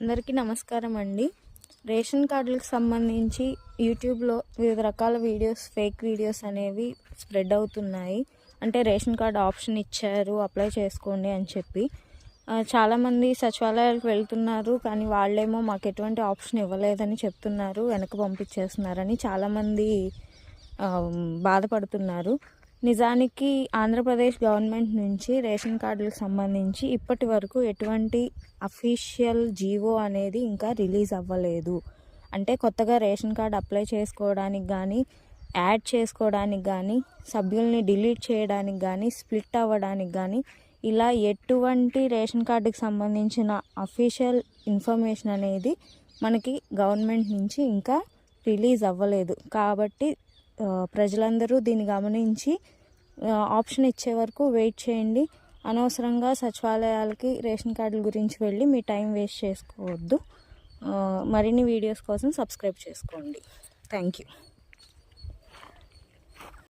అందరికీ నమస్కారం అండి. రేషన్ కార్డులకు సంబంధించి యూట్యూబ్లో వివిధ రకాల వీడియోస్, ఫేక్ వీడియోస్ అనేవి స్ప్రెడ్ అవుతున్నాయి. అంటే రేషన్ కార్డు ఆప్షన్ ఇచ్చారు, అప్లై చేసుకోండి అని చెప్పి. చాలామంది సచివాలయాలకు వెళ్తున్నారు, కానీ వాళ్ళేమో మాకు ఎటువంటి ఆప్షన్ ఇవ్వలేదని చెప్తున్నారు, వెనక్కి పంపించేస్తున్నారని చాలామంది బాధపడుతున్నారు. నిజానికి ఆంధ్రప్రదేశ్ గవర్నమెంట్ నుంచి రేషన్ కార్డులకు సంబంధించి ఇప్పటి వరకు ఎటువంటి అఫీషియల్ జీవో అనేది ఇంకా రిలీజ్ అవ్వలేదు. అంటే కొత్తగా రేషన్ కార్డు అప్లై చేసుకోవడానికి కానీ, యాడ్ చేసుకోవడానికి కానీ, సభ్యుల్ని డిలీట్ చేయడానికి కానీ, స్ప్లిట్ అవ్వడానికి కానీ, ఇలా ఎటువంటి రేషన్ కార్డుకి సంబంధించిన అఫీషియల్ ఇన్ఫర్మేషన్ అనేది మనకి గవర్నమెంట్ నుంచి ఇంకా రిలీజ్ అవ్వలేదు. కాబట్టి ప్రజలందరూ దీన్ని గమనించి ఆప్షన్ ఇచ్చే వరకు వెయిట్ చేయండి. అనవసరంగా సచివాలయాలకి రేషన్ కార్డుల గురించి వెళ్ళి మీ టైం వేస్ట్ చేసుకోవద్దు. మరిన్ని వీడియోస్ కోసం సబ్స్క్రైబ్ చేసుకోండి. Thank you.